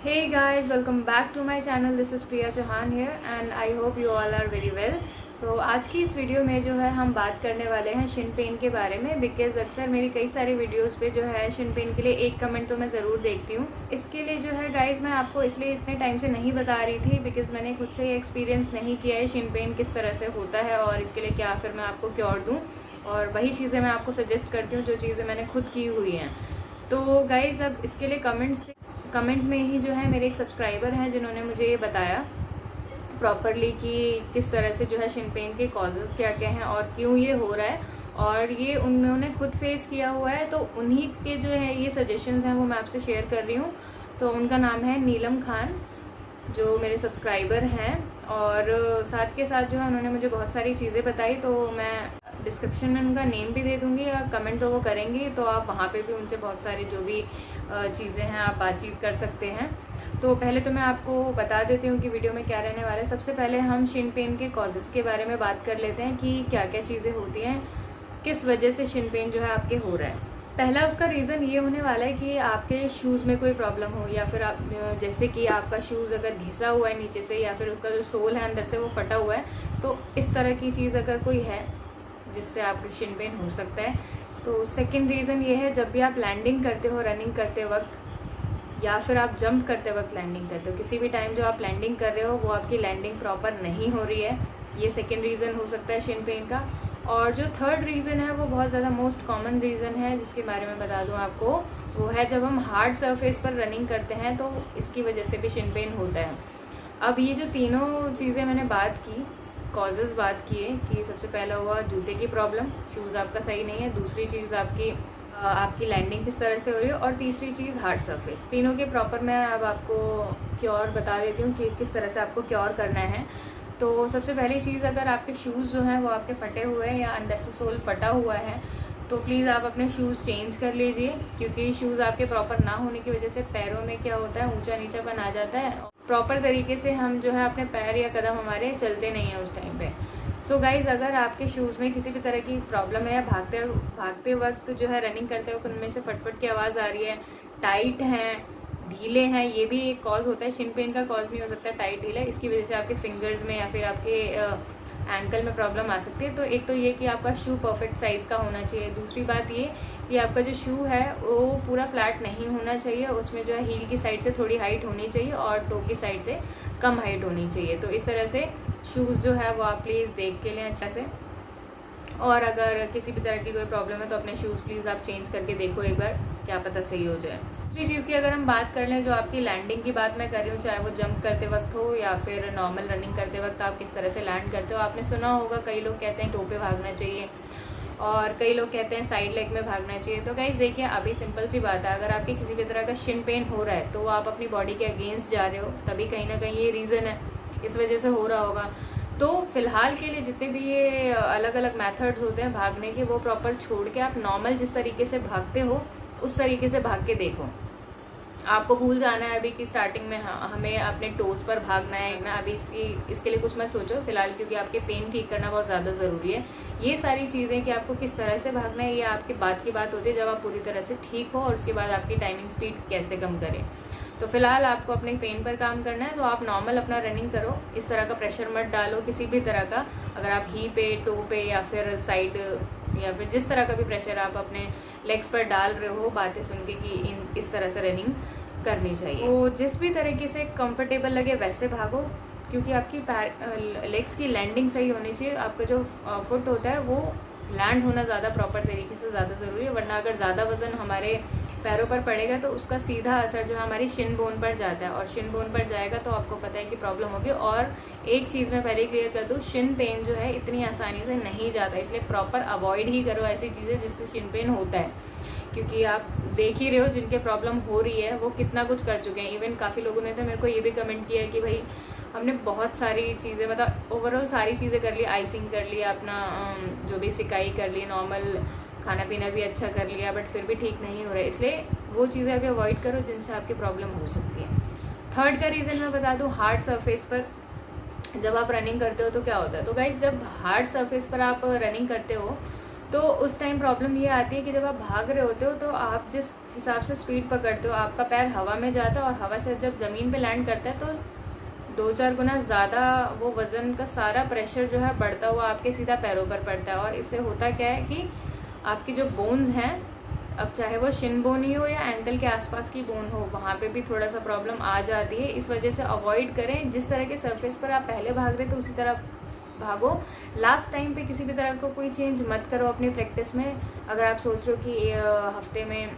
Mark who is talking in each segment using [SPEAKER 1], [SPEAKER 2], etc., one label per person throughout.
[SPEAKER 1] Hey guys, welcome back to my channel. This is Priya Chauhan here and I hope you all are very well. So आज की इस video में जो है हम बात करने वाले हैं शिन पेन के बारे में, बिकॉज अक्सर मेरी कई सारी वीडियोस पे जो है शिन पेन के लिए एक कमेंट तो मैं ज़रूर देखती हूँ। इसके लिए जो है गाइज मैं आपको इसलिए इतने टाइम से नहीं बता रही थी बिकॉज मैंने खुद से एक्सपीरियंस नहीं किया है शिन पेन किस तरह से होता है और इसके लिए क्या फिर मैं आपको क्योर दूँ, और वही चीज़ें मैं आपको सजेस्ट करती हूँ जो चीज़ें मैंने खुद की हुई हैं। तो गाइज अब इसके लिए कमेंट में ही जो है मेरे एक सब्सक्राइबर हैं जिन्होंने मुझे ये बताया प्रॉपरली कि किस तरह से जो है शिन पेन के कॉजेज़ क्या क्या हैं और क्यों ये हो रहा है, और ये उन्होंने खुद फेस किया हुआ है। तो उन्हीं के जो है ये सजेशंस हैं वो मैं आपसे शेयर कर रही हूँ। तो उनका नाम है नीलम खान, जो मेरे सब्सक्राइबर हैं, और साथ के साथ जो है उन्होंने मुझे बहुत सारी चीज़ें बताई। तो मैं डिस्क्रिप्शन में उनका नेम भी दे दूँगी, या कमेंट तो वो करेंगे तो आप वहाँ पे भी उनसे बहुत सारी जो भी चीज़ें हैं आप बातचीत कर सकते हैं। तो पहले तो मैं आपको बता देती हूँ कि वीडियो में क्या रहने वाला है। सबसे पहले हम शिन पेन के कॉजेज़ के बारे में बात कर लेते हैं कि क्या क्या चीज़ें होती हैं, किस वजह से शिन पेन जो है आपके हो रहा है। पहला उसका रीज़न ये होने वाला है कि आपके शूज़ में कोई प्रॉब्लम हो, या फिर आप जैसे कि आपका शूज़ अगर घिसा हुआ है नीचे से, या फिर उसका जो सोल है अंदर से वो फटा हुआ है, तो इस तरह की चीज़ अगर कोई है जिससे आपके शिन पेन हो सकता है। तो सेकंड रीज़न ये है, जब भी आप लैंडिंग करते हो रनिंग करते वक्त, या फिर आप जंप करते वक्त लैंडिंग करते हो, किसी भी टाइम जो आप लैंडिंग कर रहे हो वो आपकी लैंडिंग प्रॉपर नहीं हो रही है, ये सेकेंड रीज़न हो सकता है शिन पेन का। और जो थर्ड रीज़न है वो बहुत ज़्यादा मोस्ट कॉमन रीज़न है जिसके बारे में बता दूं आपको, वो है जब हम हार्ड सरफेस पर रनिंग करते हैं तो इसकी वजह से भी शिन पेन होता है। अब ये जो तीनों चीज़ें मैंने बात की, कॉजेज़ बात किए कि सबसे पहला हुआ जूते की प्रॉब्लम, शूज़ आपका सही नहीं है, दूसरी चीज़ आपकी लैंडिंग किस तरह से हो रही है, और तीसरी चीज़ हार्ड सरफेस। तीनों के प्रॉपर मैं अब आपको क्योर बता देती हूँ कि किस तरह से आपको क्योर करना है। तो सबसे पहली चीज़, अगर आपके शूज़ जो हैं वो आपके फटे हुए हैं या अंदर से सोल फटा हुआ है तो प्लीज़ आप अपने शूज़ चेंज कर लीजिए, क्योंकि शूज़ आपके प्रॉपर ना होने की वजह से पैरों में क्या होता है, ऊंचा नीचापन आ जाता है। प्रॉपर तरीके से हम जो है अपने पैर या कदम हमारे चलते नहीं हैं उस टाइम पे। सो गाइज़, अगर आपके शूज़ में किसी भी तरह की प्रॉब्लम है, या भागते वक्त जो है रनिंग करते वक्त उनमें से फटफट की आवाज़ आ रही है, टाइट हैं, ढीले हैं, ये भी एक कॉज होता है। शिन पेन का कॉज नहीं हो सकता टाइट ढीला, इसकी वजह से आपके फिंगर्स में या फिर आपके एंकल में प्रॉब्लम आ सकती है। तो एक तो ये कि आपका शू परफेक्ट साइज़ का होना चाहिए। दूसरी बात ये कि आपका जो शू है वो पूरा फ्लैट नहीं होना चाहिए, उसमें जो है हील की साइड से थोड़ी हाइट होनी चाहिए और टो की साइड से कम हाइट होनी चाहिए। तो इस तरह से शूज़ जो है वो आप प्लीज़ देख के लें अच्छा से। और अगर किसी भी तरह की कोई प्रॉब्लम है तो अपने शूज़ प्लीज़ आप चेंज करके देखो एक बार, क्या पता सही हो जाए। दूसरी चीज़ की अगर हम बात कर लें, जो आपकी लैंडिंग की बात मैं कर रही हूँ, चाहे वो जंप करते वक्त हो या फिर नॉर्मल रनिंग करते वक्त आप किस तरह से लैंड करते हो। आपने सुना होगा कई लोग कहते हैं टो पे भागना चाहिए और कई लोग कहते हैं साइड लेग में भागना चाहिए। तो गाइस देखिए, अभी सिंपल सी बात है, अगर आपकी किसी भी तरह का शिन पेन हो रहा है तो आप अपनी बॉडी के अगेंस्ट जा रहे हो, तभी कहीं ना कहीं ये रीज़न है, इस वजह से हो रहा होगा। तो फ़िलहाल के लिए जितने भी ये अलग अलग मेथड्स होते हैं भागने के, वो प्रॉपर छोड़ के आप नॉर्मल जिस तरीके से भागते हो उस तरीके से भाग के देखो। आपको भूल जाना है अभी कि स्टार्टिंग में हमें अपने टोज़ पर भागना है ना, अभी इसके लिए कुछ मत सोचो फ़िलहाल, क्योंकि आपके पेन ठीक करना बहुत ज़्यादा ज़रूरी है। ये सारी चीज़ें कि आपको किस तरह से भागना है, ये आपके बाद की बात होती है जब आप पूरी तरह से ठीक हो, और उसके बाद आपकी टाइमिंग स्पीड कैसे कम करें। तो फ़िलहाल आपको अपने पेन पर काम करना है, तो आप नॉर्मल अपना रनिंग करो, इस तरह का प्रेशर मत डालो किसी भी तरह का। अगर आप ही पे, टो पे या फिर साइड या फिर जिस तरह का भी प्रेशर आप अपने लेग्स पर डाल रहे हो, बातें सुन के कि इस तरह से रनिंग करनी चाहिए। तो जिस भी तरीके से कंफर्टेबल लगे वैसे भागो, क्योंकि आपकी लेग्स की लैंडिंग सही होनी चाहिए। आपका जो फुट होता है वो लैंड होना ज़्यादा प्रॉपर तरीके से ज़्यादा ज़रूरी है, वरना अगर ज़्यादा वज़न हमारे पैरों पर पड़ेगा तो उसका सीधा असर जो हमारी शिन बोन पर जाता है, और शिन बोन पर जाएगा तो आपको पता है कि प्रॉब्लम होगी। और एक चीज़ मैं पहले क्लियर कर दूँ, शिन पेन जो है इतनी आसानी से नहीं जाता, इसलिए प्रॉपर अवॉइड ही करो ऐसी चीज़ें जिससे शिन पेन होता है, क्योंकि आप देख ही रहे हो जिनके प्रॉब्लम हो रही है वो कितना कुछ कर चुके हैं। इवन काफ़ी लोगों ने तो मेरे को ये भी कमेंट किया है कि भाई हमने बहुत सारी चीज़ें, मतलब ओवरऑल सारी चीज़ें कर ली, आइसिंग कर लिया, अपना जो भी सिकाई कर ली, नॉर्मल खाना पीना भी अच्छा कर लिया, बट फिर भी ठीक नहीं हो रहा है। इसलिए वो चीज़ें अभी अवॉइड करो जिनसे आपकी प्रॉब्लम हो सकती है। थर्ड का रीज़न मैं बता दूँ, हार्ड सरफेस पर जब आप रनिंग करते हो तो क्या होता है। तो गाइस, जब हार्ड सरफेस पर आप रनिंग करते हो तो उस टाइम प्रॉब्लम ये आती है कि जब आप भाग रहे होते हो तो आप जिस हिसाब से स्पीड पकड़ते हो, आपका पैर हवा में जाता है और हवा से जब ज़मीन पे लैंड करता है तो 2-4 गुना ज़्यादा वो वज़न का सारा प्रेशर जो है बढ़ता हुआ आपके सीधा पैरों पर पड़ता है। और इससे होता क्या है कि आपकी जो बोन्स हैं, अब चाहे वो शिन बोन ही हो या एंकल के आसपास की बोन हो, वहाँ पे भी थोड़ा सा प्रॉब्लम आ जाती है। इस वजह से अवॉइड करें, जिस तरह के सरफेस पर आप पहले भाग रहे थे उसी तरह भागो। लास्ट टाइम पे किसी भी तरह को कोई चेंज मत करो अपनी प्रैक्टिस में। अगर आप सोच रहे हो कि हफ्ते में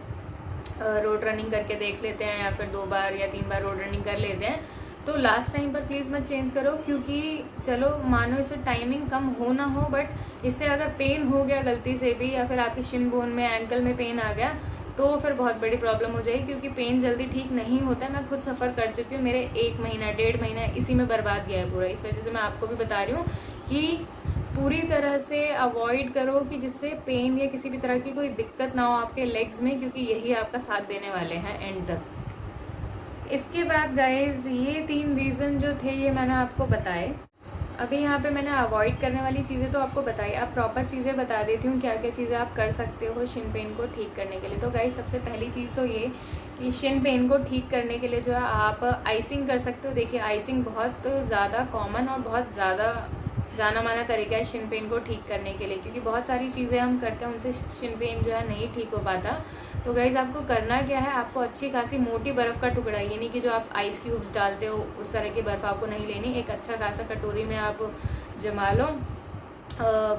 [SPEAKER 1] रोड रनिंग करके देख लेते हैं या फिर 2 बार या 3 बार रोड रनिंग कर लेते हैं, तो लास्ट टाइम पर प्लीज़ मत चेंज करो। क्योंकि चलो मानो इससे टाइमिंग कम हो ना हो, बट इससे अगर पेन हो गया गलती से भी या फिर आपकी शिन बोन में एंकल में पेन आ गया तो फिर बहुत बड़ी प्रॉब्लम हो जाएगी। क्योंकि पेन जल्दी ठीक नहीं होता है। मैं खुद सफ़र कर चुकी हूँ, मेरे 1 महीना 1.5 महीना इसी में बर्बाद गया है पूरा। इस वजह से मैं आपको भी बता रही हूँ कि पूरी तरह से अवॉइड करो कि जिससे पेन या किसी भी तरह की कोई दिक्कत ना हो आपके लेग्स में, क्योंकि यही आपका साथ देने वाले हैं एंड तक। इसके बाद गाइज ये 3 रीज़न जो थे ये मैंने आपको बताए। अभी यहाँ पे मैंने अवॉइड करने वाली चीज़ें तो आपको बताई, अब प्रॉपर चीज़ें बता देती हूँ क्या क्या चीज़ें आप कर सकते हो शिन पेन को ठीक करने के लिए। तो गाइस सबसे पहली चीज़ तो ये कि शिन पेन को ठीक करने के लिए जो है आप आइसिंग कर सकते हो। देखिए आइसिंग बहुत ज़्यादा कॉमन और बहुत ज़्यादा जाना माना तरीका है शिन पेन को ठीक करने के लिए, क्योंकि बहुत सारी चीज़ें हम करते हैं उनसे शिन पेन जो है नहीं ठीक हो पाता। तो गाइज़ आपको करना क्या है, आपको अच्छी खासी मोटी बर्फ़ का टुकड़ा, ये नहीं कि जो आप आइस क्यूब्स डालते हो उस तरह की बर्फ़ आपको नहीं लेनी। एक अच्छा खासा कटोरी में आप जमा लो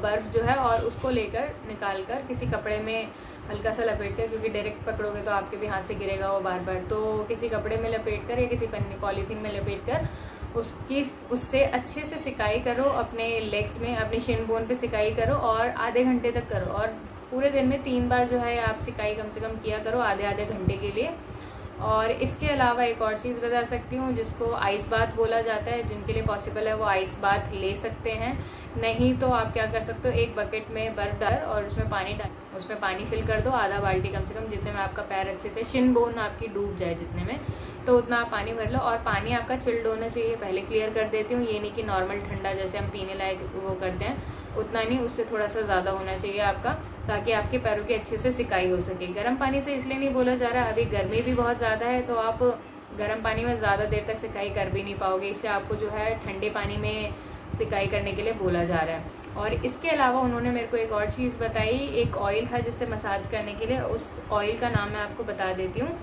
[SPEAKER 1] बर्फ़ जो है और उसको लेकर निकाल कर किसी कपड़े में हल्का सा लपेट कर, क्योंकि डायरेक्ट पकड़ोगे तो आपके भी हाथ से गिरेगा वो बार बार, तो किसी कपड़े में लपेट कर या किसी पॉलीथीन में लपेट कर उससे अच्छे से सिकाई करो अपने लेग्स में, अपनी शिन बोन पे सिकाई करो और आधे घंटे तक करो। और पूरे दिन में 3 बार जो है आप सिकाई कम से कम किया करो आधे आधे घंटे के लिए। और इसके अलावा एक और चीज़ बता सकती हूँ जिसको आइस बाथ बोला जाता है। जिनके लिए पॉसिबल है वो आइस बाथ ले सकते हैं, नहीं तो आप क्या कर सकते हो, एक बकेट में बर्फ़ डाल और उसमें पानी फिल कर दो, आधा बाल्टी कम से कम, जितने में आपका पैर अच्छे से शिन बोन आपकी डूब जाए जितने में, तो उतना आप पानी भर लो। और पानी आपका चिल्ड होना चाहिए, पहले क्लियर कर देती हूँ, ये नहीं कि नॉर्मल ठंडा जैसे हम पीने लायक वो करते हैं उतना नहीं, उससे थोड़ा सा ज़्यादा होना चाहिए आपका, ताकि आपके पैरों की अच्छे से सिकाई हो सके। गर्म पानी से इसलिए नहीं बोला जा रहा, अभी गर्मी भी बहुत ज़्यादा है तो आप गर्म पानी में ज़्यादा देर तक सिकाई कर भी नहीं पाओगे, इसलिए आपको जो है ठंडे पानी में सिकाई करने के लिए बोला जा रहा है। और इसके अलावा उन्होंने मेरे को एक और चीज़ बताई, एक ऑयल था जिससे मसाज करने के लिए, उस ऑयल का नाम मैं आपको बता देती हूँ।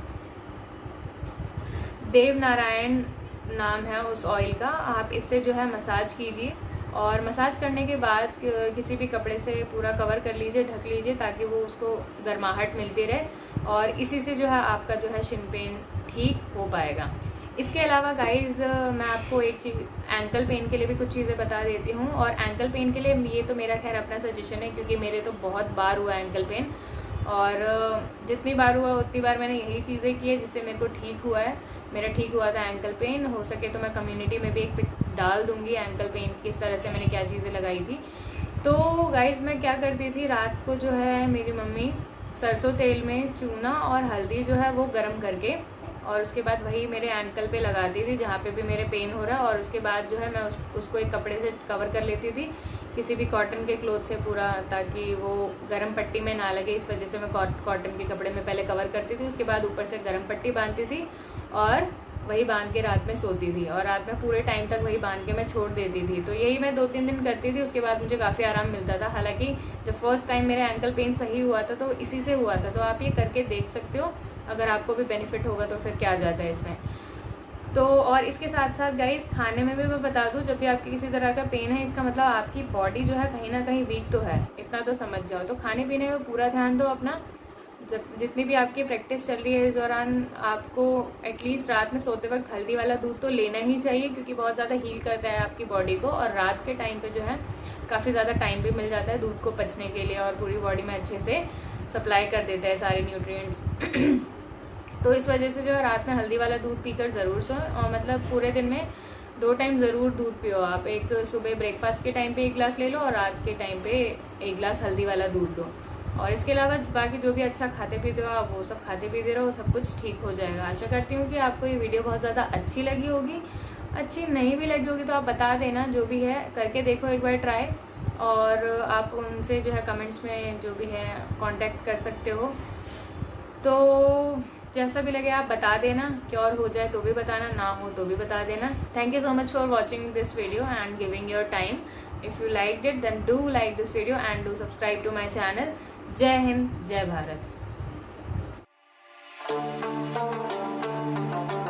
[SPEAKER 1] देव नारायण नाम है उस ऑयल का। आप इससे जो है मसाज कीजिए और मसाज करने के बाद किसी भी कपड़े से पूरा कवर कर लीजिए, ढक लीजिए, ताकि वो उसको गर्माहट मिलती रहे और इसी से जो है आपका जो है शिन पेन ठीक हो पाएगा। इसके अलावा गाइज़ मैं आपको एक चीज़ एंकल पेन के लिए भी कुछ चीज़ें बता देती हूँ। और एंकल पेन के लिए ये तो मेरा खैर अपना सजेशन है, क्योंकि मेरे तो बहुत बार हुआ एंकल पेन और जितनी बार हुआ उतनी बार मैंने यही चीज़ें की है जिससे मेरे को ठीक हुआ है। मेरा ठीक हुआ था एंकल पेन। हो सके तो मैं कम्युनिटी में भी एक पिक डाल दूँगी एंकल पेन किस तरह से मैंने क्या चीज़ें लगाई थी। तो गाइज़ मैं क्या करती थी, रात को जो है मेरी मम्मी सरसों तेल में चूना और हल्दी जो है वो गर्म करके और उसके बाद वही मेरे एंकल पे लगाती थी जहाँ पे भी मेरे पेन हो रहा है। और उसके बाद जो है मैं उसको एक कपड़े से कवर कर लेती थी, किसी भी कॉटन के क्लोथ से पूरा, ताकि वो गर्म पट्टी में ना लगे। इस वजह से मैं कॉटन के कपड़े में पहले कवर करती थी, उसके बाद ऊपर से गर्म पट्टी बांधती थी और वही बांध के रात में सोती थी। और रात में पूरे टाइम तक वही बांध के मैं छोड़ देती थी। तो यही मैं 2-3 दिन करती थी, उसके बाद मुझे काफ़ी आराम मिलता था। हालांकि जब फर्स्ट टाइम मेरा एंकल पेन सही हुआ था तो इसी से हुआ था। तो आप ये करके देख सकते हो, अगर आपको भी बेनिफिट होगा तो फिर क्या जाता है इसमें। तो और इसके साथ साथ गाइस खाने में भी मैं बता दूं, जब भी आपकी किसी तरह का पेन है इसका मतलब आपकी बॉडी जो है कहीं ना कहीं वीक तो है, इतना तो समझ जाओ। तो खाने पीने में पूरा ध्यान दो अपना। जब जितनी भी आपकी प्रैक्टिस चल रही है इस दौरान आपको एटलीस्ट रात में सोते वक्त हल्दी वाला दूध तो लेना ही चाहिए, क्योंकि बहुत ज़्यादा हील करता है आपकी बॉडी को। और रात के टाइम पे जो है काफ़ी ज़्यादा टाइम भी मिल जाता है दूध को पचने के लिए और पूरी बॉडी में अच्छे से सप्लाई कर देता है सारे न्यूट्रिएंट्स। तो इस वजह से जो है रात में हल्दी वाला दूध पीकर ज़रूर सोएं। और मतलब पूरे दिन में 2 टाइम ज़रूर दूध पियो आप। एक सुबह ब्रेकफास्ट के टाइम पे 1 गिलास ले लो और रात के टाइम पे 1 गिलास हल्दी वाला दूध लो। और इसके अलावा बाकी जो भी अच्छा खाते पीते हो आप वो सब खाते पीते रहो, सब कुछ ठीक हो जाएगा। आशा करती हूँ कि आपको ये वीडियो बहुत ज़्यादा अच्छी लगी होगी। अच्छी नहीं भी लगी होगी तो आप बता देना, जो भी है करके देखो एक बार ट्राई। और आप उनसे जो है कमेंट्स में जो भी है कांटेक्ट कर सकते हो। तो जैसा भी लगे आप बता देना, क्योर हो जाए तो भी बताना, ना हो तो भी बता देना। Thank you so much for watching this video and giving your time. If you like it then do like this video and do subscribe to my channel. जय हिंद, जय भारत।